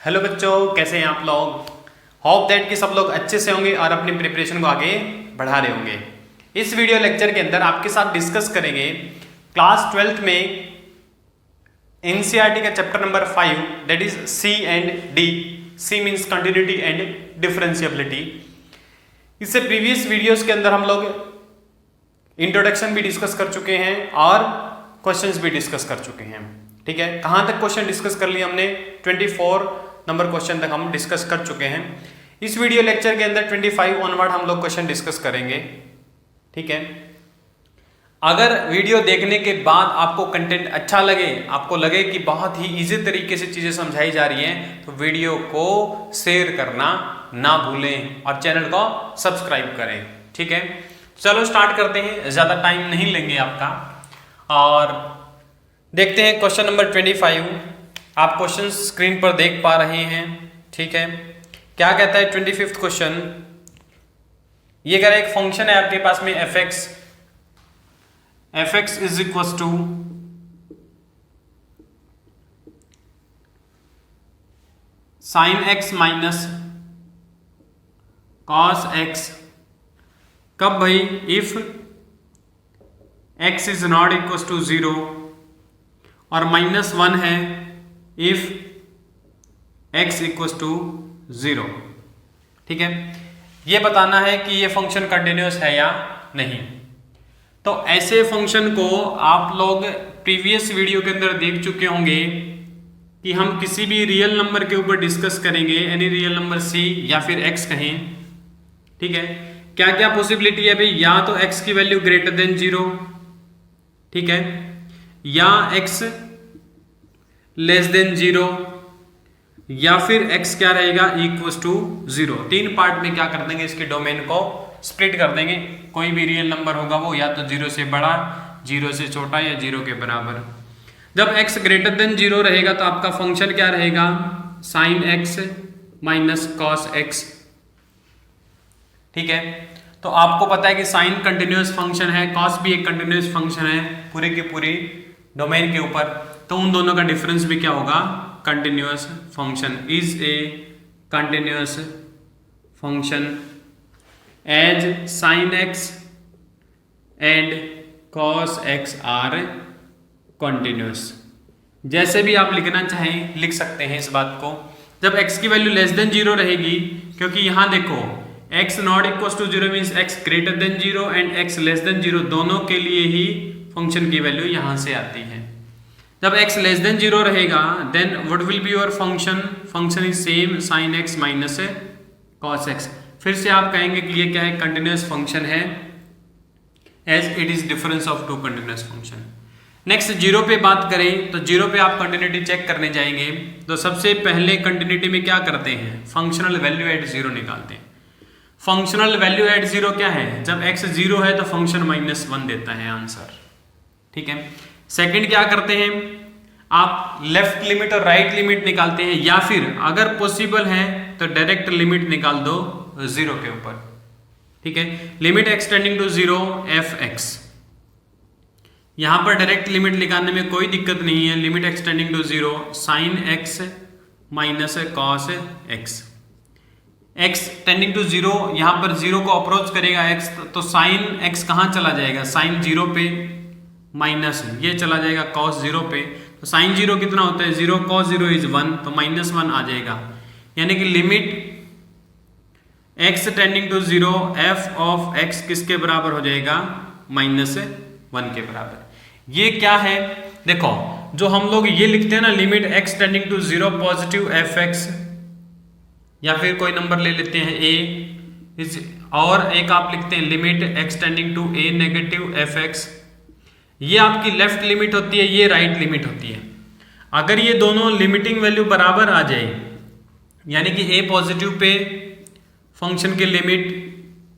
Hello बच्चों, कैसे हैं आप लोग। होप दैट कि सब लोग अच्छे से होंगे और अपनी प्रिपरेशन को आगे बढ़ा रहे होंगे। इस वीडियो लेक्चर के अंदर आपके साथ डिस्कस करेंगे क्लास 12th में एनसीईआरटी का chapter number 5 that is C and D. C means continuity and differentiability. इससे प्रीवियस वीडियोस के अंदर हम लोग इंट्रोडक्शन भी डिस्कस कर चुके हैं और क्वेश्चंस भी डिस्कस कर चुके हैं। ठीक है, कहाँ तक क्वेश्चन डिस्कस कर लिए हमने? 24 नंबर क्वेश्चन तक हम डिस्कस कर चुके हैं। इस वीडियो लेक्चर के अंदर 25 ऑनवर्ड हम लोग क्वेश्चन डिस्कस करेंगे। ठीक है, अगर वीडियो देखने के बाद आपको कंटेंट अच्छा लगे, आपको लगे कि बहुत ही इजी तरीके से चीजें समझाई जा रही हैं, तो वीडियो को शेयर करना ना भूलें और चैनल को सब्सक्राइब करें। ठीक है, चलो स्टार्ट करते हैं, ज्यादा टाइम नहीं लेंगे आपका और देखते हैं क्वेश्चन नंबर 25। आप क्वेश्चन स्क्रीन पर देख पा रहे हैं। ठीक है, क्या कहता है 25th क्वेश्चन? ये कह रहा है एक फंक्शन है आपके पास में fx is equal to sine x minus cos x. कब भाई? If x is not equal to 0 और -1 है इफ x इक्वल टू 0। ठीक है, ये बताना है कि ये फंक्शन कंटिन्यूअस है या नहीं। तो ऐसे फंक्शन को आप लोग प्रीवियस वीडियो के अंदर देख चुके होंगे कि हम किसी भी रियल नंबर के ऊपर डिस्कस करेंगे, एनी रियल नंबर c या फिर x कहें। ठीक है, क्या क्या पॉसिबिलिटी है भाई? या तो x की वैल्यू ग्रेटर देन 0, ठीक है, या x लेस देन 0, या फिर x क्या रहेगा? Equal to 0। तीन पार्ट में क्या कर देंगे, इसके डोमेन को स्प्लिट कर देंगे। कोई भी रियल नंबर होगा वो या तो 0 से बड़ा, 0 से छोटा या 0 के बराबर। जब x ग्रेटर देन 0 रहेगा तो आपका फंक्शन क्या रहेगा? Sine x minus cos x। ठीक है, तो आपको पता है कि साइन कंटिन्यूअस फंक्शन है, कॉस भी एक कंटिन्यूअस फंक्शन है पूरे की पूरी डोमेन के ऊपर। तो उन दोनों का डिफरेंस भी क्या होगा? Continuous function. Is a continuous function as sine x and cos x are continuous. जैसे भी आप लिखना चाहें लिख सकते हैं इस बात को। जब x की वैल्यू लेस देन 0 रहेगी, क्योंकि यहां देखो x not equal to 0 means x greater than 0 and x less than 0 दोनों के लिए ही फंक्शन की वैल्यू यहां से आती है। जब x लेस देन 0 रहेगा then what will be your function? Function is same sine x minus cos x। फिर से आप कहेंगे कि ये क्या है? कंटिन्यूअस फंक्शन है as it is difference of two continuous function. Next 0 पे बात करें तो 0 पे आप कंटिन्यूटी चेक करने जाएंगे तो सबसे पहले कंटिन्यूटी में क्या करते हैं? फंक्शनल वैल्यू एट 0 निकालते हैं। फंक्शनल वैल्यू एट 0 क्या है? जब x 0 है तो फंक्शन -1 देता है आंसर। ठीक है, सेकंड क्या करते हैं? आप लेफ्ट लिमिट और राइट लिमिट निकालते हैं, या फिर अगर पॉसिबल है तो डायरेक्ट लिमिट निकाल दो 0 के ऊपर। ठीक है, लिमिट एक्सटेंडिंग टू 0 f(x). यहां पर डायरेक्ट लिमिट निकालने में कोई दिक्कत नहीं है। Limit extending to 0 sine x minus cos x। x tending to 0, यहां पर 0 को अप्रोच करेगा x तो साइन x कहां चला जाएगा? साइन 0 पे माइनस ये चला जाएगा कॉस 0 पे। तो साइन 0 कितना होता है? 0 कॉस 0 इज 1, तो -1 आ जाएगा। यानी कि limit x tending to 0 f of x किसके बराबर हो जाएगा? -1 के बराबर। ये क्या है? देखो, जो हम लोग ये लिखते हैं ना, limit x tending to 0 positive fx, या फिर कोई नंबर ले लेते हैं a इज, और एक आप लिखते हैं limit x tending to a negative fx। ये आपकी लेफ्ट लिमिट होती है, ये राइट लिमिट होती है। अगर ये दोनों लिमिटिंग वैल्यू बराबर आ जाए, यानी कि a पॉजिटिव पे फंक्शन की लिमिट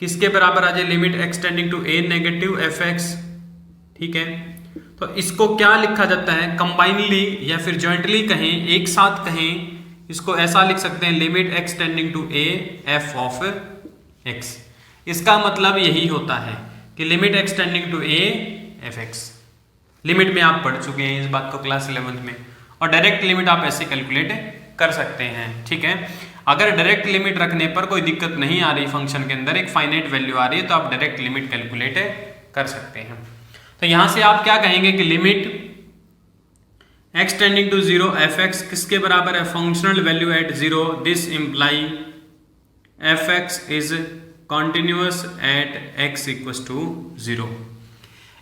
किसके बराबर आ जाए? Limit x tending to a negative fx। ठीक है, तो इसको क्या लिखा जाता है? कंबाइनली या फिर जॉइंटली कहें, एक साथ कहें, इसको ऐसा लिख सकते हैं limit x tending to a f of x। इसका मतलब यही होता है कि limit x tending to a f(x). Limit में आप पढ़ चुके हैं इस बात को क्लास 11th में, और डायरेक्ट लिमिट आप ऐसे कैलकुलेट कर सकते हैं। ठीक है, अगर डायरेक्ट लिमिट रखने पर कोई दिक्कत नहीं आ रही, फंक्शन के अंदर एक फाइनाइट वैल्यू आ रही है, तो आप डायरेक्ट लिमिट कैलकुलेट कर सकते हैं। तो यहां से आप क्या कहेंगे कि limit x tending to 0 f(x) किसके बराबर है, functional value at 0, this imply f(x) is continuous at x equal to 0।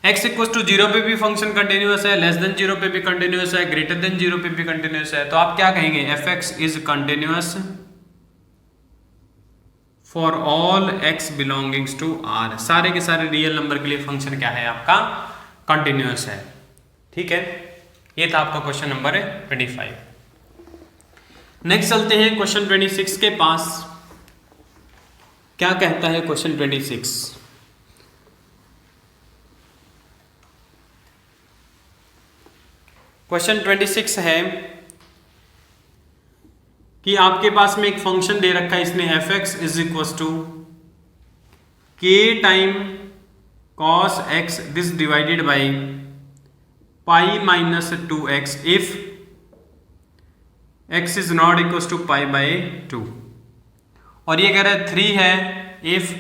x equal to 0 पे भी फंक्शन कंटिन्यूअस है, लेस देन 0 पे भी कंटिन्यूअस है, ग्रेटर देन 0 पे भी कंटिन्यूअस है, तो आप क्या कहेंगे, f(x) is continuous for all x belongings to r। सारे के सारे रियल नंबर के लिए फंक्शन क्या है आपका, कंटिन्यूअस है। ठीक है, ये था आपका क्वेश्चन नंबर 25। नेक्स्ट चलते हैं क्वेश्चन 26 के पास। क्या कहता है क्वेश्चन 26? क्वेश्चन 26 है कि आपके पास में एक फंक्शन दे रखा है, इसने f(x) is equal to k time cos x this divided by pi minus 2x if x is not equal to pi by 2, और ये कह रहा है 3 है if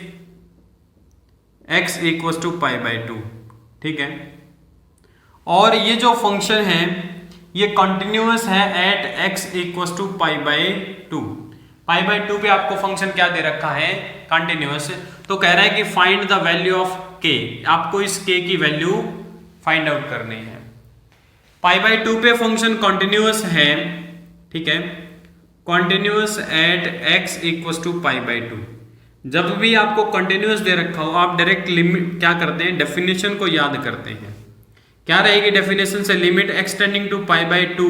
x equal to pi by 2। ठीक है, और ये जो फंक्शन है ये कंटिन्यूअस है at x equal to pi by 2। Pi by 2 पे आपको फंक्शन क्या दे रखा है, कंटिन्यूअस। तो कह रहा है कि find the value of k, आपको इस k की वैल्यू फाइंड आउट करनी है। पाई बाई 2 पे फंक्शन कंटिन्यूअस है, ठीक है, continuous at x equal to pi by 2। जब भी आपको कंटिन्यूअस दे रखा हो, आप डायरेक्ट लिमिट क्या करते हैं, डेफिनेशन को याद करते हैं। क्या रहेगी डेफिनेशन से, limit x tending to pi by 2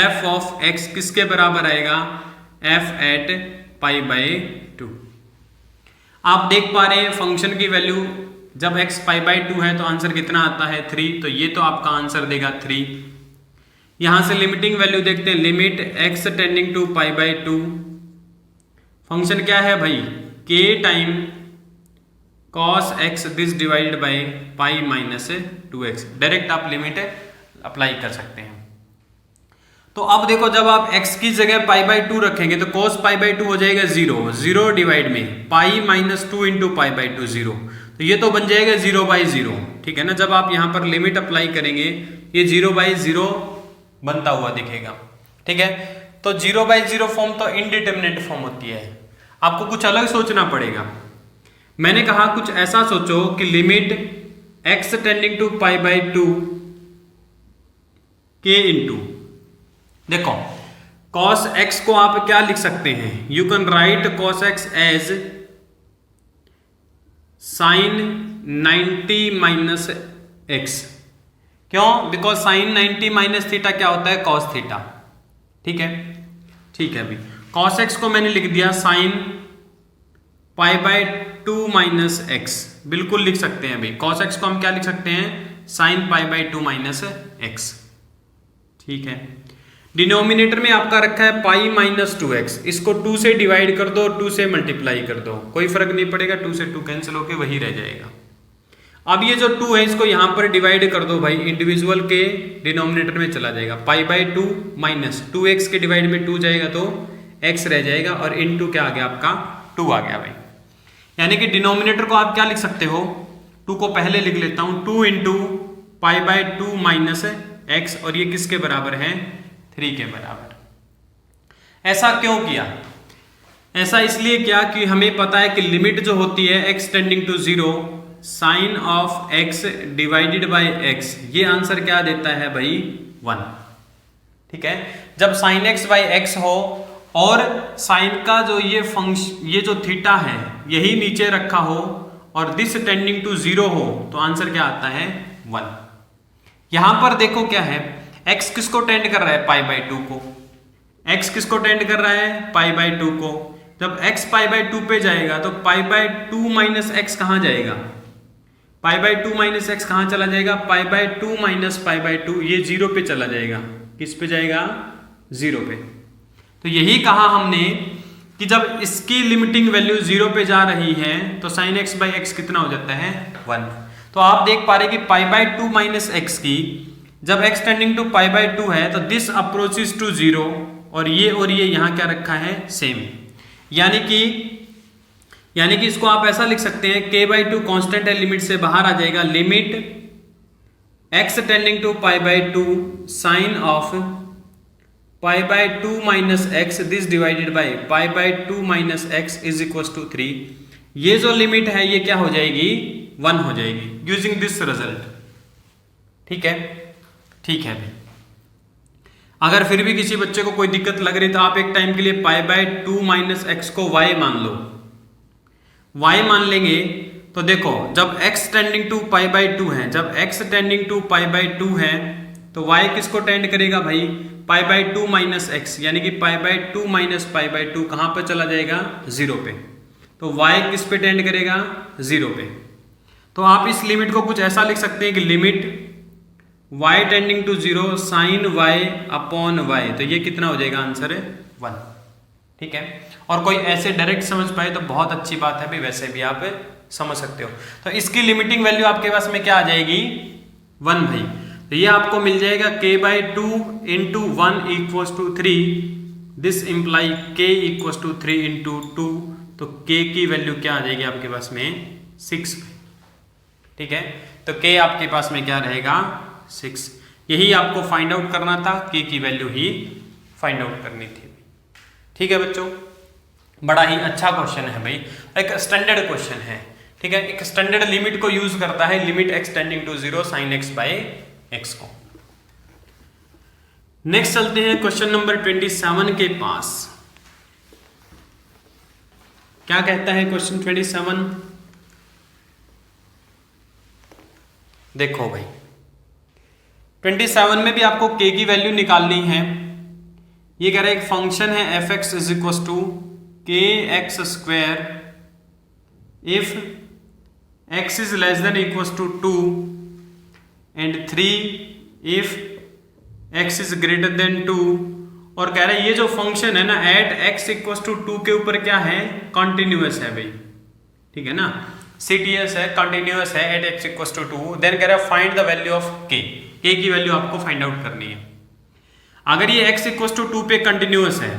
f of x किसके बराबर आएगा, f एट पाई बाई 2। आप देख पा रहे हैं फंक्शन की वैल्यू जब x पाई बाई 2 है तो आंसर कितना आता है, 3। तो ये तो आपका आंसर देगा 3। यहां से लिमिटिंग वैल्यू देखते हैं, limit x tending to pi by 2, function क्या है भाई, k time cos x this divided by pi minus 2x। Direct आप लिमिट अप्लाई कर सकते हैं। तो अब देखो, जब आप x की जगह पाई बाई 2 रखेंगे तो cos पाई बाई 2 हो जाएगा 0, 0 डिवाइड में pi minus 2 into pi by 2 0, तो ये तो बन जाएगा 0 बाई 0। ठीक है ना, जब आप यहां पर लिमिट अप्लाई करेंगे ये 0 बाई 0 बनता हुआ दिखेगा। ठीक है, तो 0 बाई 0 फॉर्म तो इनडिटरमिनेट फॉर्म होती है, आपको कुछ अलग सोचना पड़ेगा। मैंने कहा कुछ ऐसा सोचो कि limit x tending to pi by 2 k into, देखो cos x को आप क्या लिख सकते हैं, you can write cos x as sine 90 minus x। क्यों, बिकॉज साइन 90 माइनस थीटा क्या होता है, cos थीटा। ठीक है, ठीक है, अभी cos x को मैंने लिख दिया sine pi by 2 minus x, बिल्कुल लिख सकते हैं अभी। cos x को हम क्या लिख सकते हैं, sine pi by 2 minus x। ठीक है, डिनोमिनेटर में आपका रखा है पाई माइनस 2x, इसको 2 से डिवाइड कर दो, 2 से मल्टीप्लाई कर दो, कोई फर्क नहीं पड़ेगा, 2 से 2 कैंसिल होके वही रह जाएगा। अब ये जो 2 है इसको यहां पर डिवाइड कर दो भाई, इंडिविजुअल के डिनोमिनेटर में चला जाएगा। पाई बाई 2 माइनस 2x के डिवाइड में 2 जाएगा तो x रह जाएगा, और इनटू क्या आ गया आपका, 2 आ गया भाई। यानी कि डिनोमिनेटर को आप क्या लिख सकते हो, 2 को पहले लिख लेता हूं, 2 into pi by 2 minus x, और ये किसके बराबर है, 3 के बराबर। ऐसा क्यों किया, ऐसा इसलिए किया कि हमें पता है कि लिमिट जो होती है x tending to 0 sine of x divided by x, ये आंसर क्या देता है भाई, 1। ठीक है, जब साइन x बाई x हो और साइन का जो ये फंक्शन, ये जो थीटा है यही नीचे रखा हो और दिस टेंडिंग टू 0 हो, तो आंसर क्या आता है, 1। यहां पर देखो क्या है, x किसको टेंड कर रहा है, पाई बाई 2 को। x किसको टेंड कर रहा है, पाई बाई 2 को। जब x पाई बाई 2 पे जाएगा तो पाई बाई 2 माइनस x कहां जाएगा, पाई बाई 2 माइनस x कहां चला जाएगा, पाई बाई 2 माइनस पाई बाई 2, ये 0 पे चला जाएगा। किस पे जाएगा, 0 पे। तो यही कहा हमने कि जब इसकी लिमिटिंग वैल्यू 0 पे जा रही है तो साइन x बाई x कितना हो जाता है, 1। तो आप देख पा रहे कि पाई बाई 2 माइनस x की जब x tending to pi by 2 है तो दिस अप्रोचेस टू 0, और ये यहाँ क्या रखा है, सेम। यानी कि इसको आप ऐसा लिख सकते हैं k बाई 2 कॉन्स्टेंट है, लिमिट से बाहर आ जाएगा, limit x tending to pi by 2 sine of pi by 2 minus x this divided by pi by 2 minus x is equal to 3। ये जो लिमिट है ये क्या हो जाएगी, 1 हो जाएगी यूजिंग दिस रिजल्ट। ठीक है भाई। अगर फिर भी किसी बच्चे को कोई दिक्कत लग रही तो आप एक टाइम के लिए पाई बाय 2 माइनस एक्स को y मान लो। y मान लेंगे तो देखो, जब x tending to pi by 2 है, जब x tending to pi by 2 है तो y किसको टेंड करेगा भाई, पाई बाय 2 माइनस एक्स, यानी कि पाई बाय 2 माइनस पाई बाय 2 कहां पर चला जाएगा, 0 पे। तो y किस पे टेंड करेगा, 0 पे। तो आप इस लिमिट को कुछ ऐसा लिख सकते हैं कि limit y tending to 0 sine y upon y, तो ये कितना हो जाएगा, आंसर है 1। ठीक है, और कोई ऐसे डायरेक्ट समझ पाए तो बहुत अच्छी बात है भाई, वैसे भी आप समझ सकते हो। तो इसकी लिमिटिंग वैल्यू आपके पास में क्या आ जाएगी, 1 भाई। तो ये आपको मिल जाएगा k by 2 into 1 equals to 3, this imply k equals to 3 into 2, तो k की वैल्यू क्या आ जाएगी आपके पास में, 6। ठीक है, तो k आपके पास में क्या रहेगा, 6। यही आपको फाइंड आउट करना था, k की वैल्यू ही फाइंड आउट करनी थी। ठीक है बच्चों, बड़ा ही अच्छा क्वेश्चन है भाई, एक स्टैंडर्ड क्वेश्चन है। ठीक है, एक स्टैंडर्ड लिमिट को यूज करता है, limit x tending to 0 sine x by x को। नेक्स्ट चलते हैं क्वेश्चन नंबर 27 के पास। क्या कहता है क्वेश्चन 27, देखो भाई 27 में भी आपको k की वैल्यू निकालनी है। ये कह रहा है एक फंक्शन है f(x) is equal to kx square if x is less than equal to 2 and 3 if x is greater than 2, और कह रहा है ये जो फंक्शन है ना एट x इक्वल टू 2 के ऊपर क्या है, कॉन्टिन्यूअस है भाई। ठीक है ना, CTS है, कॉन्टिन्यूअस है at x equal to 2। Then कह रहा है find the value of k की वैल्यू आपको फाइंड आउट करनी है। अगर ये x इक्वल टू 2 पे कंटिन्यूअस है,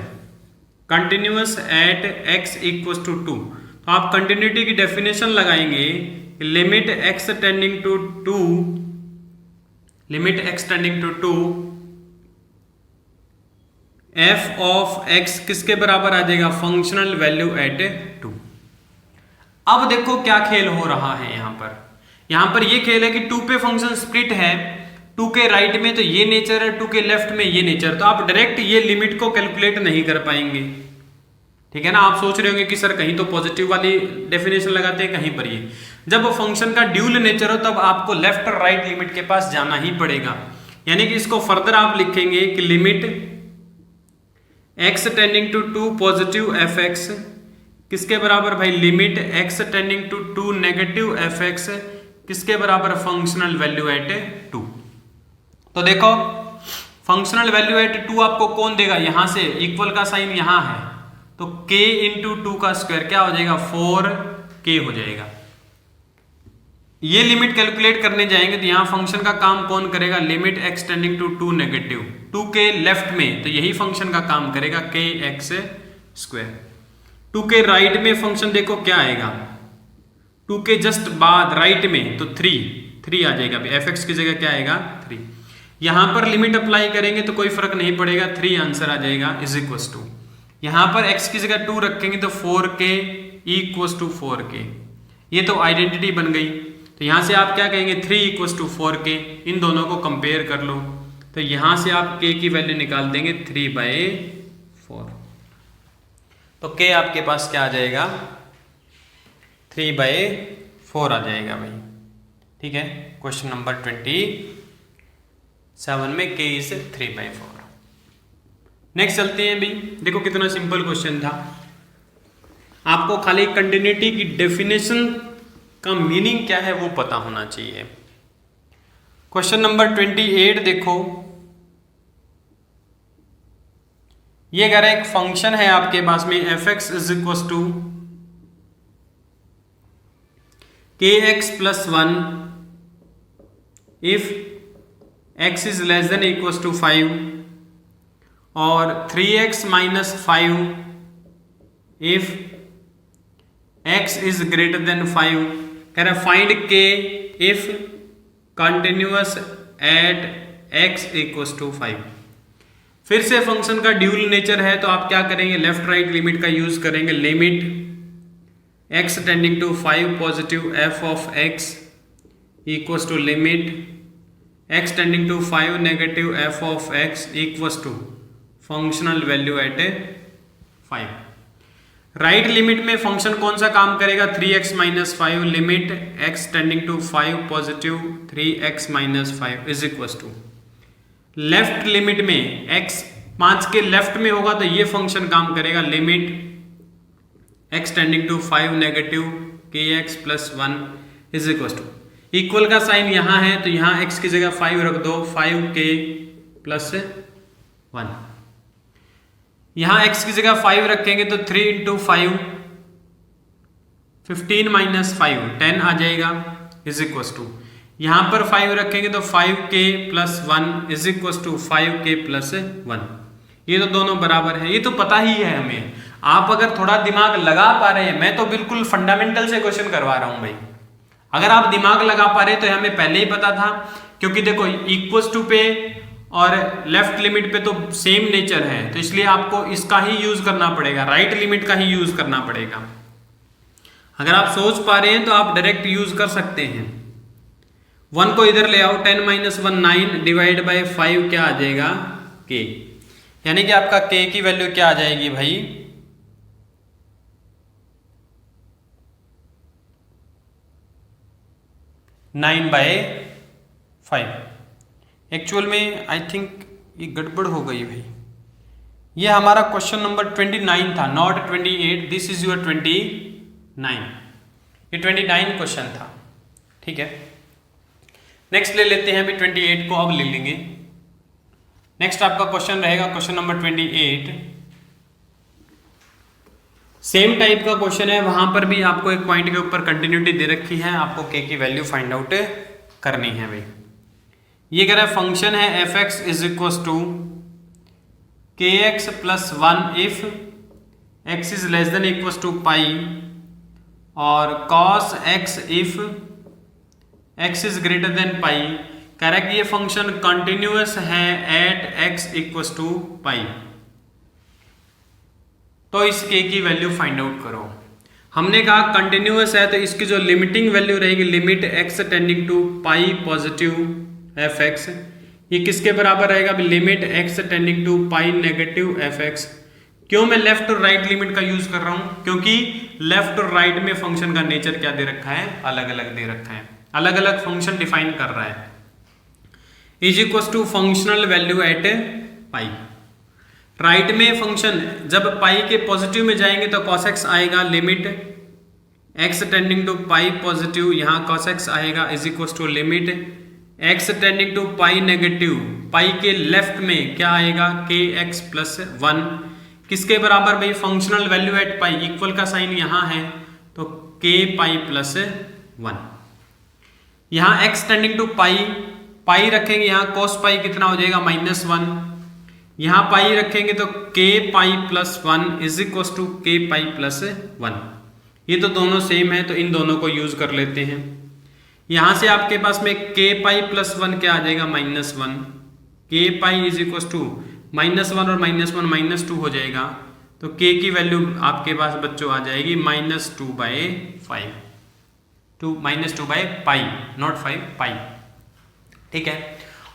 continuous at x equal to 2, तो आप कंटिन्यूटी की डेफिनेशन लगाएंगे, limit x tending to 2, limit x tending to 2 f of x किसके बराबर आ जाएगा, फंक्शनल वैल्यू एट 2। अब देखो क्या खेल हो रहा है यहां पर ये खेल है कि 2 पे फंक्शन स्प्लिट है, 2 के राइट में तो ये नेचर है, 2 के लेफ्ट में ये नेचर, तो आप डायरेक्ट ये लिमिट को कैलकुलेट नहीं कर पाएंगे। ठीक है ना, आप सोच रहे होंगे कि सर कहीं तो पॉजिटिव वाली डेफिनेशन लगाते हैं, कहीं पर ये। जब फंक्शन का ड्यूल नेचर हो तब आपको लेफ्ट और राइट लिमिट के पास जाना ही पड़ेगा। यानी कि इसको फर्दर आप लिखेंगे कि limit x tending to 2 positive fx किसके बराबर भाई, limit x tending to 2 negative fx किसके बराबर, फंक्शनल वैल्यू एट 2। तो देखो फंक्शनल वैल्यू एट 2 आपको कौन देगा, यहां से इक्वल का साइन यहां है, तो k इंटू 2 का स्क्वायर क्या हो जाएगा, 4k हो जाएगा। ये लिमिट कैलकुलेट करने जाएंगे तो यहां फंक्शन का काम कौन करेगा, limit x tending to 2 negative, 2 के लेफ्ट में तो यही फंक्शन का काम करेगा kx स्क्वायर। 2 के राइट में फंक्शन देखो क्या आएगा, 2 के जस्ट बाद राइट में तो 3 आ जाएगा, fx की जगह क्या आएगा, 3। यहां पर लिमिट अप्लाई करेंगे तो कोई फर्क नहीं पड़ेगा, 3 आंसर आ जाएगा इज इक्वल टू, यहां पर x की जगह 2 रखेंगे तो 4k इक्वल टू 4k, ये तो आइडेंटिटी बन गई। तो यहां से आप क्या कहेंगे, 3 इक्वल टू 4k, इन दोनों को कंपेयर कर लो, तो यहां से आप k की वैल्यू निकाल देंगे 3/4, तो k आपके पास क्या आ जाएगा, 3/4 आ जाएगा भाई। ठीक है, क्वेश्चन नंबर 27 में k इज 3/4। नेक्स्ट चलते हैं भाई, देखो कितना सिंपल क्वेश्चन था, आपको खाली कंटिन्यूटी की डेफिनेशन का मीनिंग क्या है वो पता होना चाहिए। क्वेश्चन नंबर 28 देखो, ये कह रहा है एक फंक्शन है आपके पास में f(x) is equal to kx plus 1 if x is less than equal to 5 और 3x minus 5 if x is greater than 5। कह रहा find k if continuous at x equal to 5। फिर से फंक्शन का ड्यूल नेचर है तो आप क्या करेंगे, लेफ्ट राइट लिमिट का यूज करेंगे। Limit x tending to 5 positive f of x equals to limit x tending to 5 negative f of x equals to functional value at 5। Right limit में function कौन सा काम करेगा, 3x minus 5 limit x tending to 5 positive 3x minus 5 is equals to. Left limit में x 5 के left में होगा तो ये फंक्शन काम करेगा, limit x tending to 5 negative kx plus 1 is equal to. Equal का साइन यहां है तो यहां x की जगह 5 रख दो, 5k प्लस 1। यहां x की जगह 5 रखेंगे तो 3 इंटू 5 15 माइनस 5 10 आ जाएगा इज इक्वल टू। यहां पर 5 रखेंगे तो 5k plus 1 is equal to 5k plus 1। ये तो दोनों बराबर है, ये तो पता ही है हमें। आप अगर थोड़ा दिमाग लगा पा रहे हैं, मैं तो बिल्कुल फंडामेंटल से क्वेश्चन करवा रहा हूं भाई। अगर आप दिमाग लगा पा रहे तो हमें पहले ही पता था, क्योंकि देखो इक्वल्स टू पे और लेफ्ट लिमिट पे तो सेम नेचर है, तो इसलिए आपको इसका ही यूज करना पड़ेगा, राइट लिमिट का ही यूज करना पड़ेगा। अगर आप सोच पा रहे हैं तो आप डायरेक्ट यूज कर सकते हैं। 1 को इधर ले आओ, 10 माइनस 1 9 डिवाइड बाई 5 क्या आ जाएगा, k। यानी कि आपका k की वैल्यू क्या आ जाएगी भाई, 9/5। एक्चुअल में आई थिंक ये गड़बड़ हो गई भाई। ये हमारा क्वेश्चन नंबर 29 था, नॉट 28। This is your 29। ये 29 क्वेश्चन था, ठीक है। नेक्स्ट ले लेते हैं अभी 28 को, अब ले लेंगे। नेक्स्ट आपका क्वेश्चन रहेगा क्वेश्चन नंबर 28। सेम टाइप का क्वेश्चन है, वहां पर भी आपको एक पॉइंट के ऊपर कंटिन्यूटी दे रखी है, आपको k की वैल्यू फाइंड आउट करनी है भाई। ये कह रहा है फंक्शन है f(x) is equal to kx plus 1 if x is less than equal to pi और cos x if x is greater than pi. कह रहा है कि ये फंक्शन कंटिन्यूअस है at x equal to pi, तो इस k की वैल्यू फाइंड आउट करो। हमने कहा कंटिन्यूअस है तो इसकी जो लिमिटिंग वैल्यू रहेगी, limit x tending to pi positive fx, ये किसके बराबर रहेगा, limit x tending to pi negative fx। क्यों मैं लेफ्ट और राइट लिमिट का यूज कर रहा हूं, क्योंकि लेफ्ट और राइट में फंक्शन का नेचर क्या दे रखा है, अलग अलग दे रखा है, अलग अलग फंक्शन डिफाइन कर रहा है। Is equal to functional value at pi. Right में फंक्शन जब पाई के पॉजिटिव में जाएंगे तो cos x आएगा, limit x tending to pi positive, यहां cos x आएगा is equal to limit x tending to pi negative, pi के लेफ्ट में क्या आएगा, kx प्लस 1। किसके बराबर भाई, functional value at pi, equal का साइन यहां है तो k पाई प्लस 1। यहां x tending to pi, pi रखेंगे यहां cos पाई कितना हो जाएगा, -1। यहां पाई रखेंगे तो k pi plus 1 is equal to k pi plus 1। ये तो दोनों सेम है तो इन दोनों को यूज कर लेते हैं। यहां से आपके पास में k पाई प्लस 1 क्या आ जाएगा, -1। k pi is equal to -1 और -1 -2 हो जाएगा, तो k की वैल्यू आपके पास बच्चों आ जाएगी -2/5, -2/पाई, नॉट 5 पाई, ठीक है।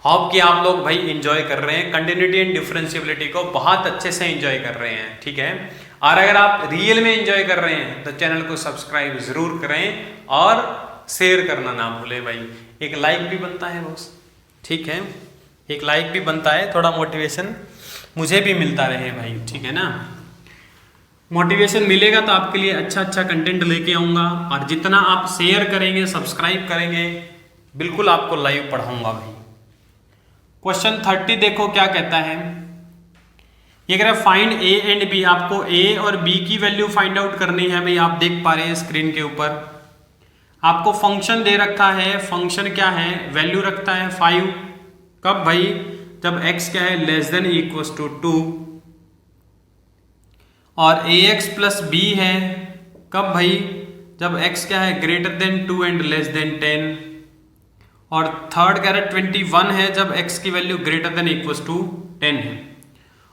होप कि आप लोग भाई एंजॉय कर रहे हैं, कंटिन्यूटी एंड डिफरेंशिएबिलिटी को बहुत अच्छे से एंजॉय कर रहे हैं, ठीक है। और अगर आप रियल में एंजॉय कर रहे हैं तो चैनल को सब्सक्राइब जरूर करें और शेयर करना ना भूलें भाई। एक लाइक भी बनता है बॉस, ठीक है, एक लाइक भी बनता है, थोड़ा मोटिवेशन मुझे भी मिलता रहे भाई, ठीक है ना। मोटिवेशन मिलेगा तो आपके लिए अच्छा अच्छा कंटेंट लेके आऊँगा, और जितना आप शेयर करेंगे, सब्सक्राइब करेंगे, बिल्कुल आपको लाइव पढ़ाऊँगा भाई। क्वेश्चन 30 देखो क्या कहता है, ये कह रहा है फाइंड a एंड b। आपको a और b की वैल्यू फाइंड आउट करनी है भाई। आप देख पा रहे हैं स्क्रीन के ऊपर आपको फंक्शन दे रखा है, फंक्शन क्या है, वैल्यू रखता है 5, कब भाई? जब x क्या है लेस देन इक्वल टू 2, और ax प्लस b है कब भाई? जब x क्या है greater than 2 and less then 10, और थर्ड कह रहा 21 है जब x की value greater than equal to 10 है।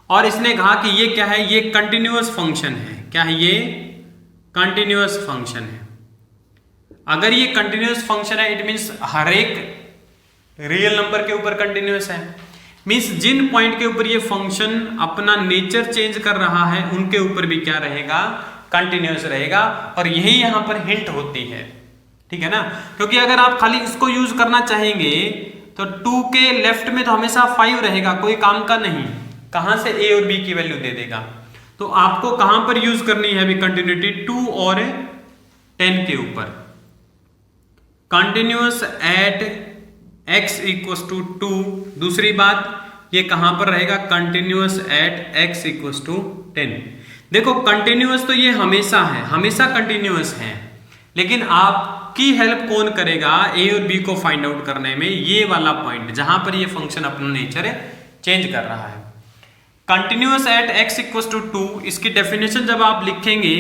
और इसने कहा कि ये क्या है, ये कंटिन्यूअस फंक्शन है। क्या है ये? कंटिन्यूअस फंक्शन है। अगर ये कंटिन्यूअस फंक्शन है इट मीन्स हर एक रियल नंबर के ऊपर कंटिन्यूअस है, मीन्स जिन पॉइंट के ऊपर ये फंक्शन अपना नेचर चेंज कर रहा है उनके ऊपर भी क्या रहेगा? कंटिन्यूअस रहेगा। और यही यहां पर हिंट होती है, ठीक है ना, क्योंकि अगर आप खाली इसको यूज करना चाहेंगे तो 2 के लेफ्ट में तो हमेशा 5 रहेगा, कोई काम का नहीं, कहां से a और b की वैल्यू दे देगा। तो आपको कहां पर यूज करनी है अभी कंटिन्यूटी? 2 और 10 के ऊपर। Continuous at x equal to 2। दूसरी बात ये कहां पर रहेगा? Continuous at x equal to 10। देखो कंटिन्यूअस तो ये हमेशा है, हमेशा कंटिन्यूअस है, लेकिन आपकी हेल्प कौन करेगा a और b को फाइंड आउट करने में? ये वाला पॉइंट जहां पर ये फंक्शन अपना नेचर चेंज कर रहा है। Continuous at x equal to 2, इसकी डेफिनेशन जब आप लिखेंगे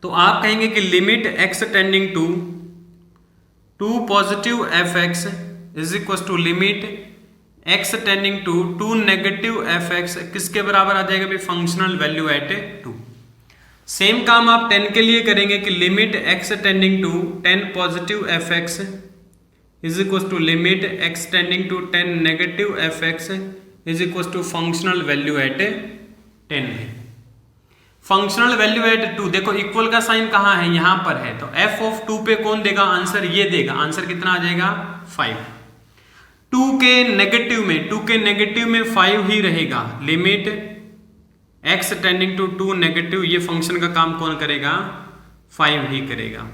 तो आप कहेंगे कि limit x tending to 2 positive fx is equal to limit x tending to 2 negative fx किसके बराबर आ जाएगा? Functional value eight 2। सेम काम आप 10 के लिए करेंगे कि limit x tending to 10 positive fx is equal to limit x tending to 10 negative fx is equal to functional value at 10 है। फंक्शनल वैल्यू एट 2, देखो इक्वल का साइन कहां है? यहां पर है, तो f ऑफ 2 पे कौन देगा आंसर? ये देगा। आंसर कितना आ जाएगा? 5। 2 के नेगेटिव में 5 ही रहेगा। Limit x tending to 2 negative, ये फंक्शन का काम कौन करेगा? 5 ही करेगा।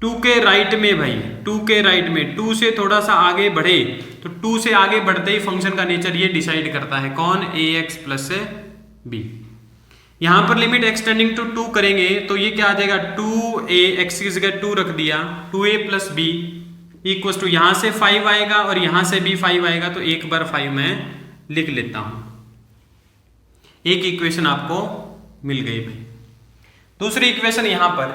2 के राइट में भाई, 2 के राइट में 2 से थोड़ा सा आगे बढ़े तो 2 से आगे बढ़ते ही फंक्शन का नेचर ये डिसाइड करता है, कौन? ax plus b। यहां पर लिमिट x टेंडिंग टू 2 करेंगे तो ये क्या आ जाएगा? 2a, x की जगह 2 रख दिया, 2a plus b equal to यहां से 5 आएगा और यहां से भी 5 आएगा, तो एक बार 5 मैं लिख लेता हूं। एक इक्वेशन आपको मिल गई भाई। दूसरी इक्वेशन यहां पर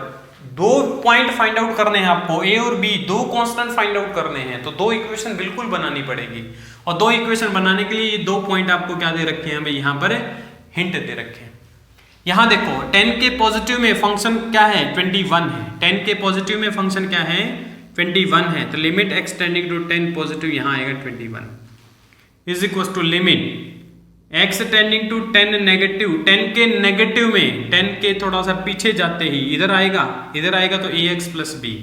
2 पॉइंट फाइंड आउट करने हैं आपको, a और b, 2 कांस्टेंट फाइंड आउट करने हैं, तो 2 इक्वेशन बिल्कुल बनानी पड़ेगी। और 2 इक्वेशन बनाने के लिए ये 2 पॉइंट आपको क्या दे रखे हैं भाई? यहां पर हिंट दे रखे हैं। यहां देखो 10 के पॉजिटिव में फंक्शन क्या है? 21 है। 10 के पॉजिटिव में फंक्शन क्या है? 21 है। तो limit x tending to 10 positive यहां आएगा 21 is equal to limit x tending to 10 negative, 10 के नेगेटिव में 10 के थोड़ा सा पीछे जाते ही इधर आएगा तो ax plus b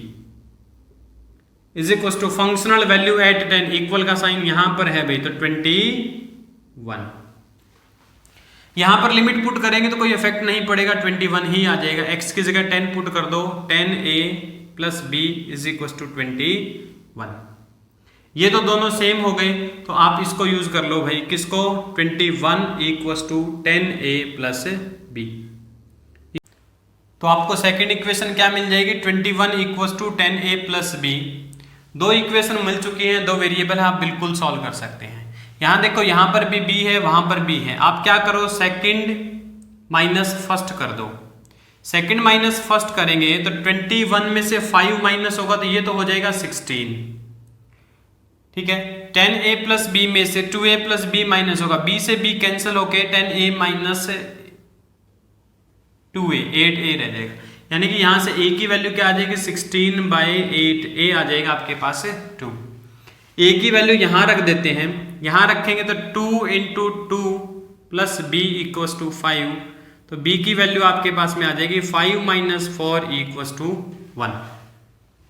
is equal to functional value at 10, equal का साइन यहां पर है भाई, तो 21। यहां पर लिमिट पुट करेंगे तो कोई इफेक्ट नहीं पड़ेगा, 21 ही आ जाएगा। x की जगह 10 पुट कर दो, 10a plus b is equal to 21। ये तो दोनों सेम हो गए, तो आप इसको यूज कर लो भाई, किसको? 21 equal to 10a plus b। तो आपको सेकेंड इक्वेशन क्या मिल जाएगी? 21 equal to 10a plus b। 2 equation मिल चुकी है, 2 वेरिएबल है, आप बिल्कुल सॉल्व कर सकते हैं। यहां देखो, यहां पर भी b है, वहां पर b है। आप क्या करो? सेकंड माइनस फर्स्ट कर दो। सेकंड माइनस फर्स्ट करेंगे तो 21 में से 5 माइनस होगा तो ये तो हो जाएगा 16, ठीक है। 10a प्लस b में से 2a प्लस b माइनस होगा, b से b कैंसिल होके 10a माइनस 2a 8a रह जाएगा, यानी कि यहां से a की वैल्यू क्या आ जाएगी? 16/8, a आ जाएगा आपके पास 2। a की वैल्यू यहां रख देते हैं, यहां रखेंगे तो 2 into 2 plus b equal to 5, तो b की वैल्यू आपके पास में आ जाएगी 5 माइनस 4 इक्वल टू 1,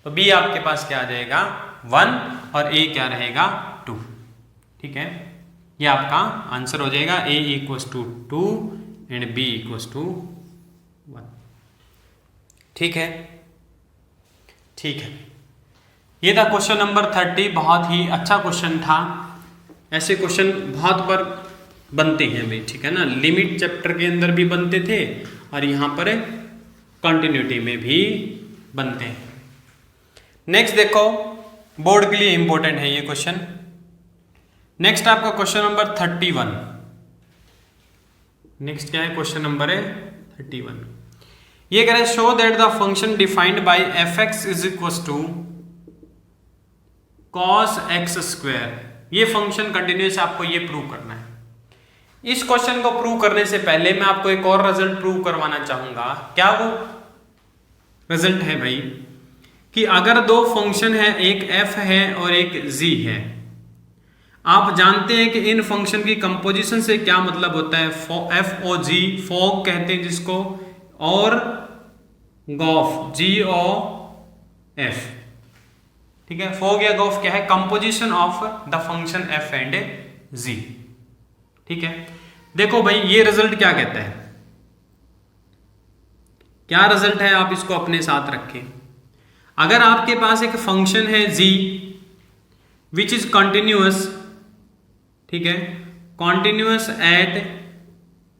तो b आपके पास क्या आ जाएगा? 1 और a क्या रहेगा? 2, ठीक है। ये आपका आंसर हो जाएगा, a equal to 2 and b equal to 1, ठीक है, ठीक है। ये था क्वेश्चन नंबर 30, बहुत ही अच्छा क्वेश्चन था। ऐसे क्वेश्चन बहुत बार बनते हैं भाई, ठीक है ना। लिमिट चैप्टर के अंदर भी बनते थे और यहाँ पर कंटिन्यूटी में भी बनते हैं। नेक्स्ट देखो, बोर्ड के लिए इंपॉर्टेंट है ये क्वेश्चन। नेक्स्ट आपका क्वेश्चन नंबर 31। नेक्स्ट क्या है, क्वेश्चन नंबर है 31। ये कह रहा है show that the function defined by f x is equal to cos x square. ये फंक्शन कंटिन्यूस, आपको ये प्रूव करना है। इस क्वेश्चन को प्रूव करने से पहले मैं आपको एक और रिजल्ट प्रूव करवाना चाहूंगा। क्या वो रिजल्ट है भाई, कि अगर दो फंक्शन है, एक f है और एक g है, आप जानते हैं कि इन फंक्शन की कंपोजिशन से क्या मतलब होता है। एफ ओ जी, फॉग कहते हैं जिसको, और गॉफ, जी ओ एफ। ठीक है, फॉग या गॉफ क्या है, composition of the function F and G. ठीक है, देखो भाई ये रिजल्ट क्या कहता है, क्या रिजल्ट है, आप इसको अपने साथ रखें। अगर आपके पास एक फंक्शन है g विच इज कंटिन्यूअस, ठीक है, continuous at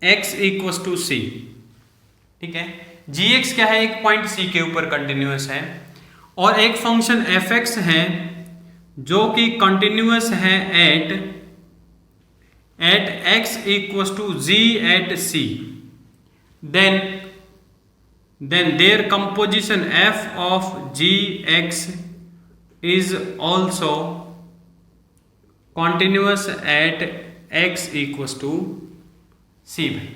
x equal to c। ठीक है, gx क्या है, एक पॉइंट c के ऊपर कंटिन्यूअस है, और एक फंक्शन fx है जो कि कंटिन्यूअस है at x equal to g at c, then their composition f of gx is also continuous at x equals to c भाई।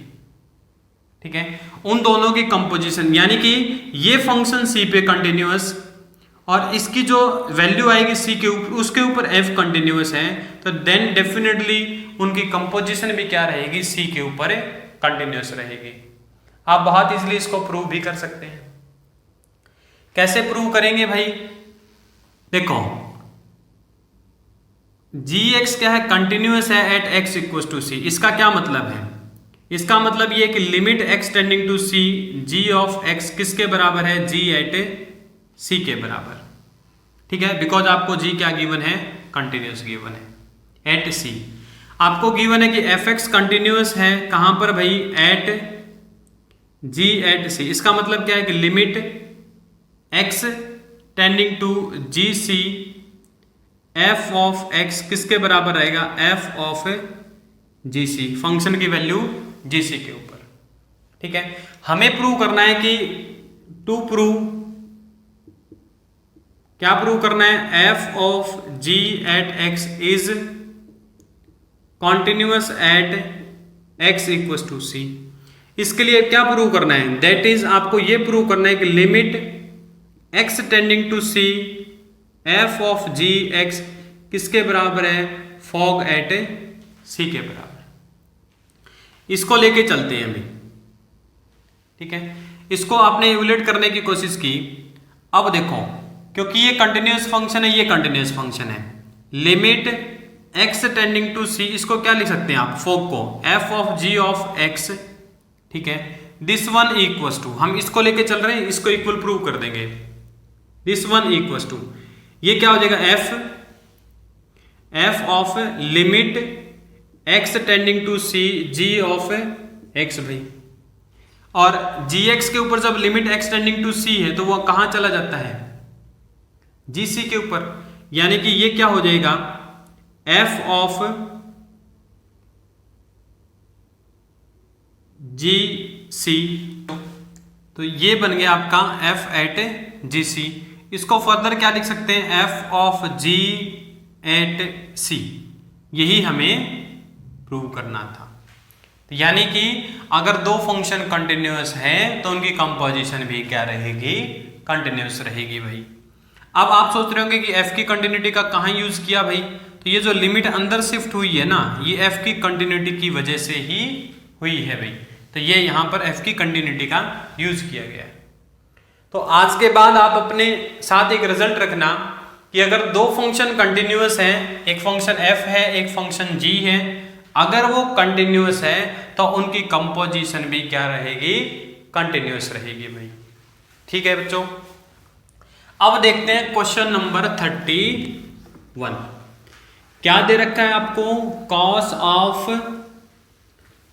ठीक है, उन दोनों की कंपोजिशन, यानी कि ये फंक्शन c पे कंटिन्यूअस और इसकी जो वैल्यू आएगी c के ऊपर, उसके ऊपर f कंटिन्यूअस है, तो देन डेफिनेटली उनकी कंपोजिशन भी क्या रहेगी, c के ऊपर कंटिन्यूअस रहेगी। आप बहुत इजीली इसको प्रूव भी कर सकते हैं। कैसे प्रूव करेंगे भाई, देखो gx क्या है, कंटिन्यूअस है at x equal to c। इसका क्या मतलब है, इसका मतलब ये कि limit x tending to c g of x किसके बराबर है, g एट c के बराबर। ठीक है, बिकॉज आपको g क्या गिवन है, कंटिन्यूअस गिवन है एट c। आपको गिवन है कि fx कंटिन्यूअस है कहां पर भाई, एट g एट c। इसका मतलब क्या है कि limit x tending to g c f of x किसके बराबर रहेगा, f of g c, function की वैल्यू जी सी के ऊपर। ठीक है, हमें प्रूव करना है कि टू प्रूव, क्या प्रूव करना है, f of g at x is continuous at x equal to c। इसके लिए क्या प्रूव करना है, दैट इज आपको ये प्रूव करना है कि limit x tending to c f of g x किसके बराबर है, फॉग एट c के बराबर। इसको लेके चलते हैं अभी। ठीक है, इसको आपने इवैल्यूएट करने की कोशिश की। अब देखो, क्योंकि ये कंटिन्यूअस फंक्शन है, ये कंटिन्यूअस फंक्शन है, limit x tending to c, इसको क्या लिख सकते हैं आप, फॉग को f of g of x। ठीक है, दिस वन इक्वल टू, हम इसको लेके चल रहे हैं, इसको इक्वल प्रूव कर देंगे, दिस वन इक्वल टू, ये क्या हो जाएगा, f of limit x tending to c g of x भाई। और gx के ऊपर जब limit x tending to c है तो वो कहां चला जाता है, gc के ऊपर, यानी कि ये क्या हो जाएगा, f ऑफ जी सी। तो ये बन गया आपका f एट जी सी। इसको फर्दर क्या लिख सकते हैं, f of g at c। यही हमें प्रूव करना था। तो यानी कि अगर दो फंक्शन कंटिन्यूअस हैं तो उनकी कंपोजिशन भी क्या रहेगी, कंटिन्यूअस रहेगी भाई। अब आप सोच रहे होंगे कि f की कंटिन्यूटी का कहाँ यूज किया भाई, तो ये जो लिमिट अंदर शिफ्ट हुई है ना, ये f की कंटिन्यूटी की वजह से ही हुई है भाई। तो ये यहां पर f की कंटिन्यूटी का यूज किया गया है। तो आज के बाद आप अपने साथ एक रिजल्ट रखना कि अगर दो फंक्शन कंटिन्यूअस हैं, एक फंक्शन f है, एक फंक्शन g है, अगर वो कंटिन्यूअस है तो उनकी कंपोजिशन भी क्या रहेगी, कंटिन्यूअस रहेगी भाई। ठीक है बच्चों, अब देखते हैं क्वेश्चन नंबर 31। क्या दे रखा है आपको, cos ऑफ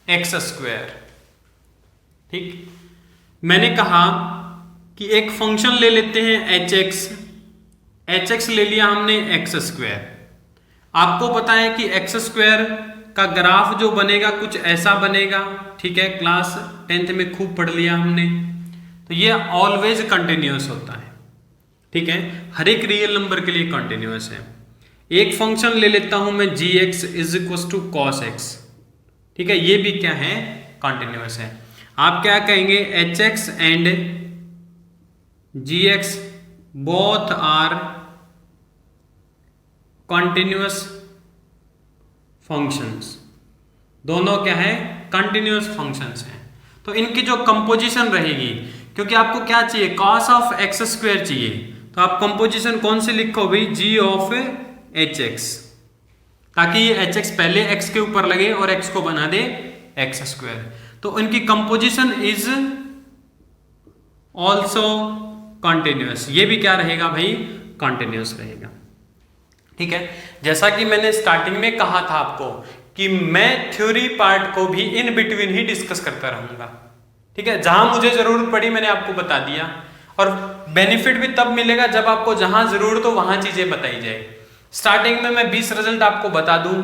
एक्स स्क्वायर। ठीक, मैंने कहा कि एक फंक्शन ले लेते हैं एच एक्स ले लिया हमने एक्स स्क्वायर। आपको पता है कि एक्स स्क्वायर का ग्राफ जो बनेगा कुछ ऐसा बनेगा, ठीक है, क्लास 10th में खूब पढ़ लिया हमने। तो ये ऑलवेज कंटिन्यूअस होता है, ठीक है, हर एक रियल नंबर के लिए कंटिन्यूअस है। एक फंक्शन ले लेता हूं मैं G x is equal to cos x, ठीक है, ये भी क्या है, कंटिन्यूअस है। आप क्या कहेंगे, h x and g x both are continuous functions, दोनों क्या है, कंटिन्यूअस फंक्शंस हैं। तो इनकी जो कंपोजिशन रहेगी, क्योंकि आपको क्या चाहिए, कॉस ऑफ एक्स स्क्वायर चाहिए, तो आप कंपोजिशन कौन से लिखो भाई, जी ऑफ एच एक्स, ताकि ये एच एक्स पहले एक्स के ऊपर लगे और एक्स को बना दे एक्स स्क्वायर। तो इनकी कंपोजिशन इज ऑल्सो कंटिन्यूअस, ये भी क्या रहेगा भाई, कंटिन्यूअस रहेगा, ठीक है। जैसा कि मैंने स्टार्टिंग में कहा था आपको कि मैं थ्योरी पार्ट को भी इन बिटवीन ही डिस्कस करता रहूंगा, ठीक है, जहां मुझे जरूरत पड़ी मैंने आपको बता दिया, और बेनिफिट भी तब मिलेगा जब आपको जहां जरूरत हो वहां चीजें बताई जाए। स्टार्टिंग में मैं 20 रिजल्ट आपको बता दूं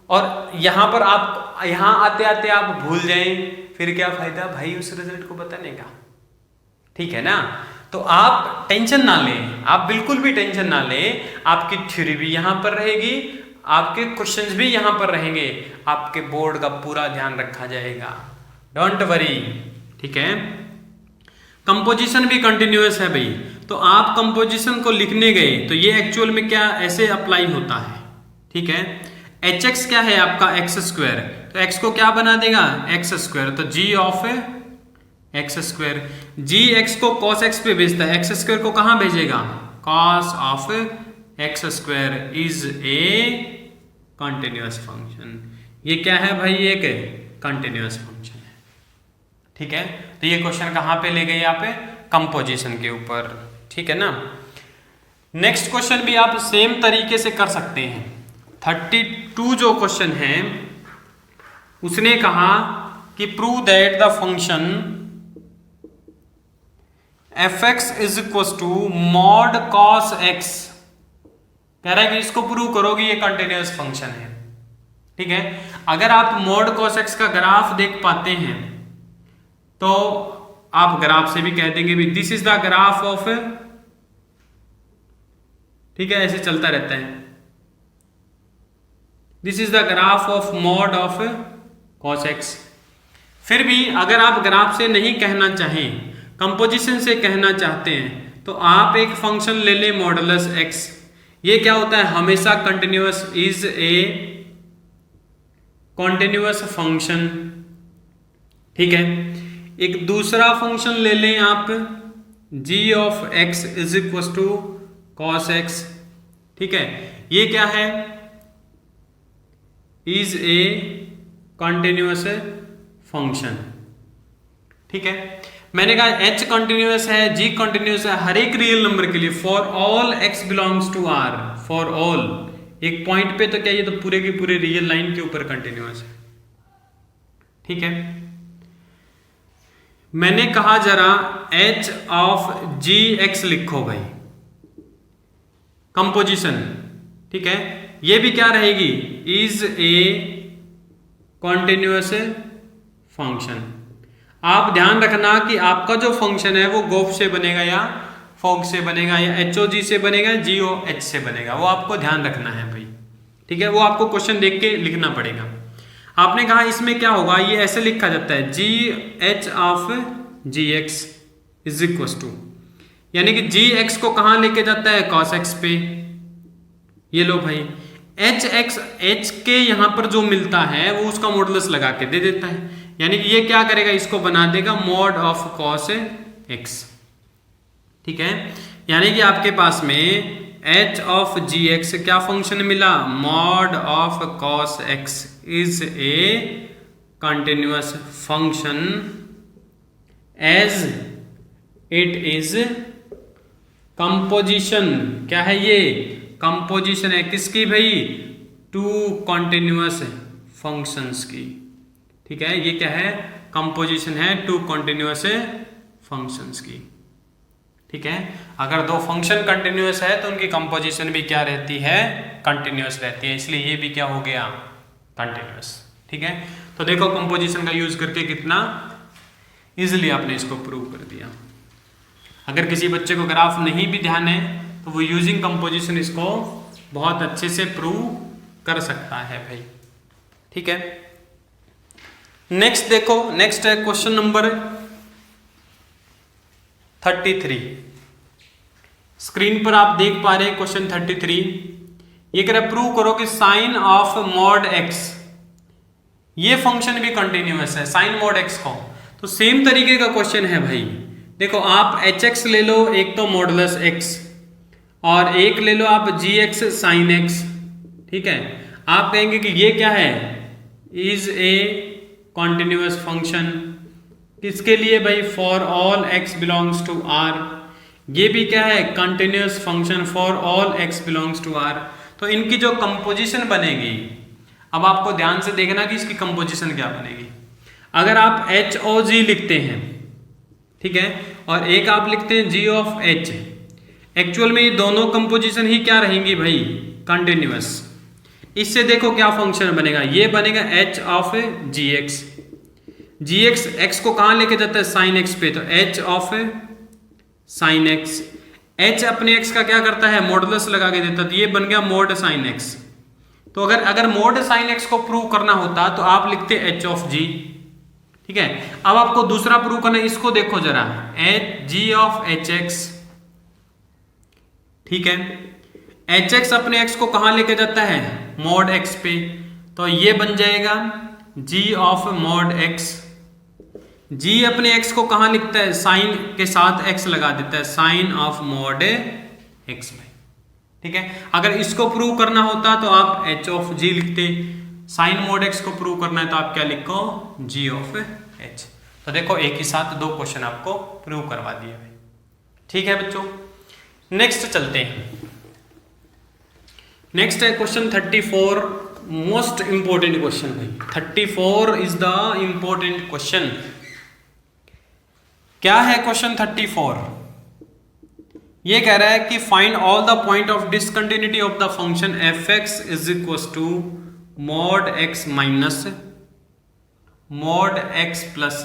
और यहां पर आप यहां आते आते आप भूल जाएं, फिर क्या फायदा भाई उस रिजल्ट को बताने का, ठीक है ना। तो आप टेंशन ना लें, आप बिल्कुल भी टेंशन ना लें, आपकी थ्योरी भी यहां पर रहेगी, आपके क्वेश्चंस भी यहां पर रहेंगे, आपके बोर्ड का पूरा ध्यान रखा जाएगा, डोंट वरी, ठीक है। कंपोजिशन भी कंटिन्यूअस है भाई, तो आप कंपोजिशन को लिखने गए तो ये एक्चुअल में क्या ऐसे अप्लाई होता है, ठीक है। एच एक्स क्या है आपका, एक्स स्क्वायर, तो एक्स को क्या बना देगा, एक्स स्क्वायर, तो G of x square, G x को कॉस एक्स पे भेजता है, एक्स स्क्वायर को कहां भेजेगा, cos of x square is a continuous function. ये क्या है भाई, एक कंटिन्यूअस फंक्शन है, ठीक है। तो ये क्वेश्चन कहां पे ले गए आप, कंपोजिशन के ऊपर, ठीक है ना। नेक्स्ट क्वेश्चन भी आप सेम तरीके से कर सकते हैं। 32 जो क्वेश्चन है उसने कहा कि prove that the function f x is equal to mod cos x, कह रहा है कि इसको प्रूव करोगे ये कंटिन्यूअस फंक्शन है, ठीक है। अगर आप मॉड कॉस एक्स का ग्राफ देख पाते हैं तो आप ग्राफ से भी कह देंगे भी this is the graph of, ठीक है, ऐसे चलता रहता है, this is the graph of mod of cos x. फिर भी अगर आप ग्राफ से नहीं कहना चाहें, कंपोजिशन से कहना चाहते हैं, तो आप एक फंक्शन ले लें मॉडुलस एक्स। ये क्या होता है, हमेशा continuous, is a continuous function, ठीक है। एक दूसरा फंक्शन ले लें आप, g of x is equal to cos x, ठीक है। ये क्या है, इज ए कंटिन्यूअस फंक्शन, ठीक है। मैंने कहा h कंटिन्यूअस है, g कंटिन्यूअस है हर एक रियल नंबर के लिए, for all x belongs to r, for all, एक पॉइंट पे तो क्या ये तो पूरे के पूरे रियल लाइन के ऊपर कंटिन्यूअस है, ठीक है। मैंने कहा जरा h ऑफ जी एक्स लिखो भाई, कंपोजिशन, ठीक है। ये भी क्या रहेगी, इज ए कंटिन्यूअस फंक्शन। आप ध्यान रखना कि आपका जो फंक्शन है वो गोफ से बनेगा या फोक से बनेगा या HOG से बनेगा, GOH से बनेगा, वो आपको ध्यान रखना है भाई, ठीक है। वो आपको क्वेश्चन देख के लिखना पड़ेगा। आपने कहा इसमें क्या होगा, ये ऐसे लिखा जाता है GH of GX is equal to, यानी कि GX को कहां लेके जाता है, cos x पे, ये लो भाई, H के यहां पर जो मिलता है वो उसका मॉडुलस लगा के दे देता है, यानी कि ये क्या करेगा, इसको बना देगा मॉड ऑफ cos x, ठीक है। यानी कि आपके पास में h ऑफ gx क्या फंक्शन मिला, mod of cos x is a continuous function as it is composition. क्या है ये, कंपोजिशन है किसकी भाई, टू कंटिन्यूअस फंक्शंस की, ठीक है। ये क्या है, कंपोजिशन है टू कंटिन्यूअस फंक्शंस की, ठीक है। अगर दो फंक्शन कंटिन्यूअस है तो उनकी कंपोजिशन भी क्या रहती है, कंटिन्यूअस रहती है, इसलिए ये भी क्या हो गया, कंटिन्यूअस। ठीक है, तो देखो कंपोजिशन का यूज करके कितना इजिली आपने इसको प्रूव कर दिया। अगर किसी बच्चे को ग्राफ नहीं भी ध्यान है तो वो यूजिंग कंपोजिशन इसको बहुत अच्छे से प्रूव कर सकता है भाई। ठीक है, नेक्स्ट देखो, नेक्स्ट है क्वेश्चन नंबर 33। स्क्रीन पर आप देख पा रहे हैं क्वेश्चन 33। ये कह रहा प्रूव करो कि साइन ऑफ मॉड एक्स, ये फंक्शन भी कंटिन्यूअस है, साइन मॉड एक्स को। तो सेम तरीके का क्वेश्चन है भाई। देखो आप एच एक्स ले लो, एक तो मॉडुलस एक्स, और एक ले लो आप जी एक्स साइन एक्स। ठीक है, आप कहेंगे कि ये क्या है, इज ए कॉन्टिन्यूअस फंक्शन। किसके लिए भाई, for all x belongs to R. ये भी क्या है, continuous function for all x belongs to R. तो इनकी जो कंपोजिशन बनेगी, अब आपको ध्यान से देखना कि इसकी कंपोजिशन क्या बनेगी। अगर आप एच ओ जी लिखते हैं, ठीक है, और एक आप लिखते हैं जी ऑफ एच, एक्चुअल में ये दोनों कंपोजिशन ही क्या रहेंगी भाई, कंटिन्यूअस। इससे देखो क्या फंक्शन बनेगा, ये बनेगा h of g x. G x x को कहां लेके जाता है, साइन एक्स पे, तो h of sine x. H अपने एक्स का क्या करता है, मॉडुलस लगा के देता, तो ये बन गया मोड साइन एक्स। तो अगर मोड साइन एक्स को प्रूव करना होता तो आप लिखते एच ऑफ जी। ठीक है, अब आपको दूसरा प्रूव करना है, इसको देखो जरा, H G of H x. ठीक है, एच एक्स अपने एक्स को कहां लेके जाता है, मॉड एक्स पे, तो ये बन जाएगा जी ऑफ मॉड एक्स। जी अपने एक्स को कहां लिखता है, साइन के साथ एक्स लगा देता है, साइन ऑफ मॉड एक्स में। ठीक है, अगर इसको प्रूव करना होता तो आप एच ऑफ जी लिखते, साइन मॉड एक्स को प्रूव करना है तो आप क्या लिखो, जी ऑफ एच। तो देखो एक ही साथ दो क्वेश्चन आपको प्रूव करवा दिए। ठीक है बच्चों, नेक्स्ट चलते हैं। नेक्स्ट है क्वेश्चन 34, मोस्ट इंपॉर्टेंट क्वेश्चन भाई। 34 इज द इंपॉर्टेंट क्वेश्चन। क्या है क्वेश्चन 34? ये कह रहा है कि find all the point of discontinuity of the function f x is equal to mod x minus mod x plus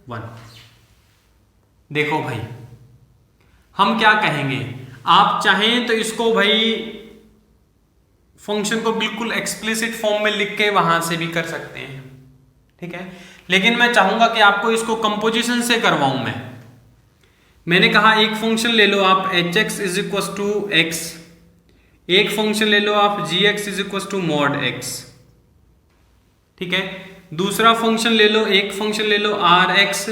1। देखो भाई, हम क्या कहेंगे, आप चाहें तो इसको भाई फंक्शन को बिल्कुल एक्सप्लिसिट फॉर्म में लिख के वहां से भी कर सकते हैं। ठीक है, लेकिन मैं चाहूंगा कि आपको इसको कंपोजिशन से करवाऊं। मैंने कहा एक फंक्शन ले लो आप H x is equal to x, एक फंक्शन ले लो आप G x is equal to mod x. ठीक है, दूसरा फंक्शन ले लो, एक फंक्शन ले लो आर एक्स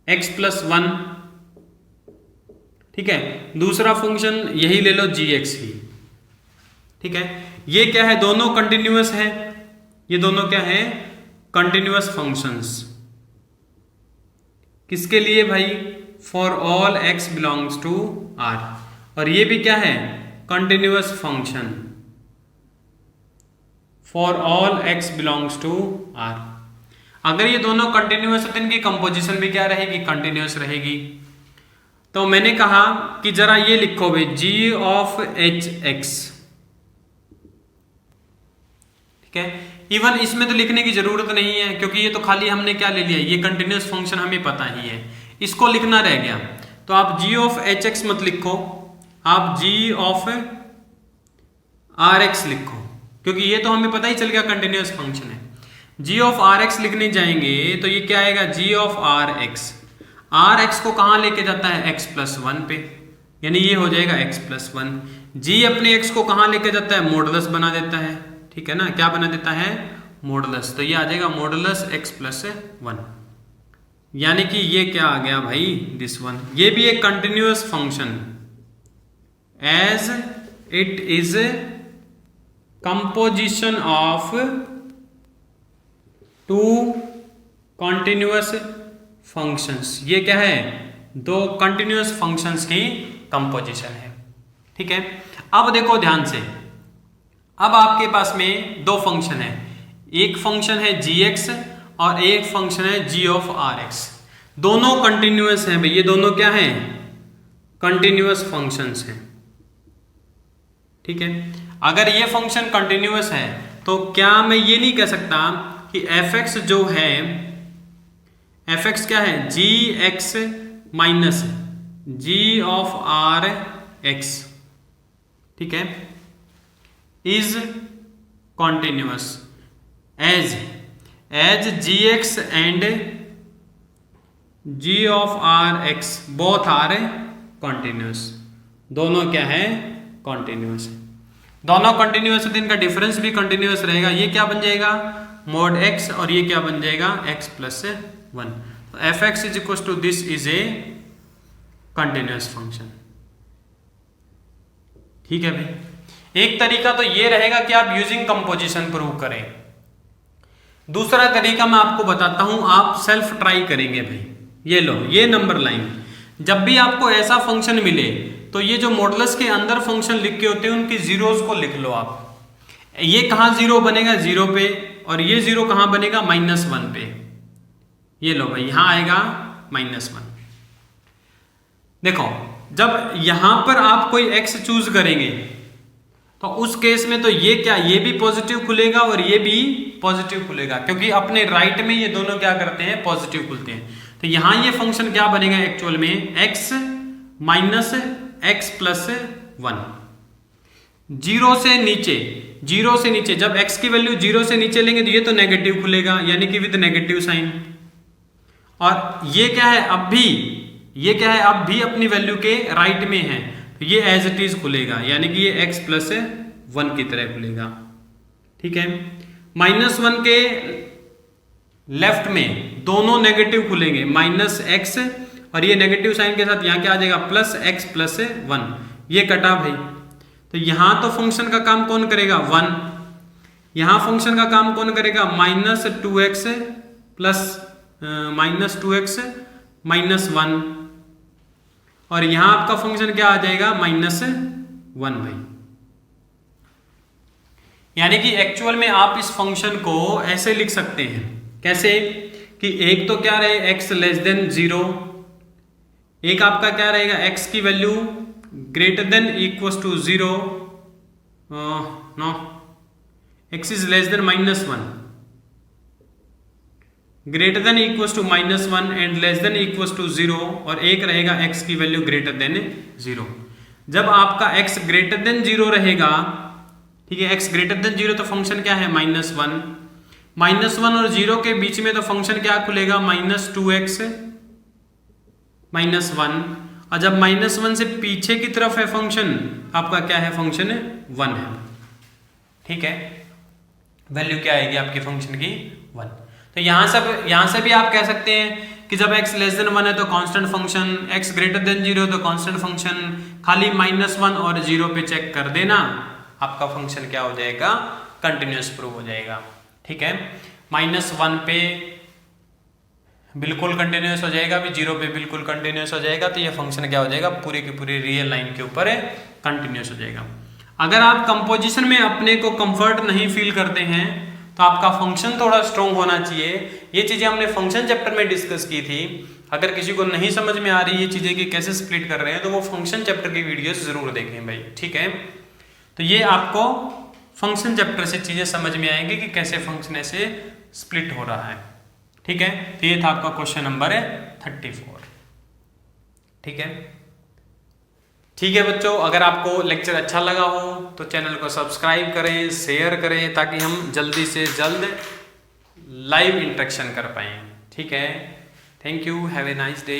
एक्स प्लस 1। ठीक है, दूसरा फंक्शन यही ले लो जी एक्स ही। ठीक है, ये क्या है, दोनों कंटिन्यूअस है, ये दोनों क्या है, कंटिन्यूअस फंक्शंस। किसके लिए भाई, for all x belongs to R, और ये भी क्या है, continuous function for all x belongs to R. अगर ये दोनों कंटिन्यूअस है तो इनकी कंपोजिशन भी क्या रहेगी, कंटिन्यूअस रहेगी। तो मैंने कहा कि जरा ये लिखो भाई, जी ऑफ एच एक्स। ठीक है, इवन इसमें तो लिखने की जरूरत नहीं है क्योंकि ये तो खाली हमने क्या ले लिया, ये कंटिन्यूअस फंक्शन हमें पता ही है, इसको लिखना रह गया। तो आप जी ऑफ एच एक्स मत लिखो, आप जी ऑफ आर एक्स लिखो, क्योंकि ये तो हमें पता ही चल गया कंटिन्यूअस फंक्शन है। जी ऑफ आर एक्स लिखने जाएंगे तो ये क्या आएगा, G of R x. R x को कहां लेके जाता है, एक्स प्लस 1 पे, यानी ये हो जाएगा एक्स प्लस 1। जी अपने एक्स को कहां लेके जाता है, मॉडुलस बना देता है। ठीक है ना, क्या बना देता है, मॉडुलस। तो ये आ जाएगा मॉडुलस एक्स प्लस 1, यानी कि ये क्या आ गया भाई, दिस वन। ये भी एक continuous function as it is composition of two continuous functions. ये क्या है, दो कंटिन्यूअस फंक्शंस की कंपोजिशन है। ठीक है, अब देखो ध्यान से, अब आपके पास में दो फंक्शन है, एक फंक्शन है जी एक्स और एक फंक्शन है जी ऑफ आर एक्स। दोनों कंटिन्यूअस हैं भाई, ये दोनों क्या हैं, कंटिन्यूअस फंक्शंस हैं। ठीक है, अगर ये फंक्शन कंटिन्यूअस है तो क्या मैं ये नहीं कह सकता कि fx जो है, fx क्या है, G x minus G of R x, ठीक है, is continuous as G x and G of R x both are continuous. दोनों क्या है, कॉन्टिन्यूअस है। दोनों कॉन्टिन्यूअस है तो इनका डिफरेंस भी कॉन्टिन्यूअस रहेगा। ये क्या बन जाएगा, मोड x, और ये क्या बन जाएगा, x प्लस 1। तो f x is equal to this is a continuous function. ठीक है भाई, एक तरीका तो ये रहेगा कि आप यूजिंग कंपोजिशन प्रूव करें। दूसरा तरीका मैं आपको बताता हूं, आप सेल्फ ट्राई करेंगे भाई। ये लो, ये नंबर लाइन, जब भी आपको ऐसा फंक्शन मिले तो ये जो मॉडुलस के अंदर फंक्शन लिखे होते हैं उनकी जीरोस को लिख लो आप। ये कहां जीरो बनेगा, जीरो पे, और ये जीरो कहां बनेगा, -1 पे। ये लो भाई, यहां आएगा -1। देखो, जब यहां पर आप कोई x चूज करेंगे तो उस केस में तो ये क्या, ये भी पॉजिटिव खुलेगा और ये भी पॉजिटिव खुलेगा, क्योंकि अपने राइट में ये दोनों क्या करते हैं, पॉजिटिव खुलते हैं। तो यहां ये फंक्शन क्या बनेगा एक्चुअल में, x minus x plus 1। Zero से नीचे जब x की वैल्यू 0 से नीचे लेंगे तो ये तो नेगेटिव खुलेगा, यानी कि विद नेगेटिव साइन। और ये क्या है, अब भी अपनी वैल्यू के राइट में है, तो ये एज इट इज खुलेगा, यानी कि ये x प्लस 1 की तरह खुलेगा। ठीक है, -1 के लेफ्ट में दोनों नेगेटिव खुलेंगे, -x, और ये नेगेटिव साइन के साथ यहाँ क्या आ जाएगा, +x प्लस 1। ये कटा भाई, तो यहां तो फंक्शन का काम कौन करेगा, 1। यहां फंक्शन का काम कौन करेगा, -2x प्लस -2x -1, और यहां आपका फंक्शन क्या आ जाएगा, -1 भाई। यानी कि एक्चुअल में आप इस फंक्शन को ऐसे लिख सकते हैं, कैसे कि एक तो क्या रहे, x लेस देन 0, एक आपका क्या रहेगा, x की value greater than equal to 0, no, x is less than -1, greater than equal to -1 and less than equal to 0, और एक रहेगा x की वैल्यू ग्रेटर देन 0। जब आपका x ग्रेटर देन 0 रहेगा, ठीक है, x ग्रेटर देन 0 तो फंक्शन क्या है, -1 और 0 के बीच में तो फंक्शन क्या खुलेगा, -2x -1, और जब -1 से पीछे की तरफ है फंक्शन, आपका क्या है, फंक्शन 1 है। ठीक है, वैल्यू क्या आएगी आपके फंक्शन की, 1। तो यहां से भी आप कह सकते हैं कि जब x लेस देन 1 है तो constant function, x greater than 0 तो कांस्टेंट फंक्शन, खाली -1 और 0 पे चेक कर देना, आपका फंक्शन क्या हो जाएगा, कंटिन्यूअस प्रूव हो जाएगा। ठीक है, -1 पे बिल्कुल कंटिन्यूअस हो जाएगा, भी 0 पे बिल्कुल कंटिन्यूअस हो जाएगा, तो ये फंक्शन क्या हो जाएगा, पूरी की पूरी रियल लाइन के ऊपर कंटिन्यूअस हो जाएगा। अगर आप कंपोजिशन में अपने को कंफर्ट नहीं फील करते हैं तो आपका फंक्शन थोड़ा स्ट्रॉन्ग होना चाहिए। ये चीजें हमने फंक्शन चैप्टर में डिस्कस की थी। अगर किसी को नहीं समझ में आ रही ये चीजें कि कैसे स्प्लिट कर रहे हैं तो वो फंक्शन चैप्टर की वीडियोस जरूर देखें भाई। ठीक है, तो ये आपको फंक्शन चैप्टर से चीजें समझ में आएंगी कि कैसे फंक्शन ऐसे स्प्लिट हो रहा है। ठीक है, तो ये था आपका क्वेश्चन नंबर 34। ठीक है, ठीक है बच्चों, अगर आपको लेक्चर अच्छा लगा हो तो चैनल को सब्सक्राइब करें, शेयर करें, ताकि हम जल्दी से जल्द लाइव इंटरेक्शन कर पाएं। ठीक है, thank you, have a nice day.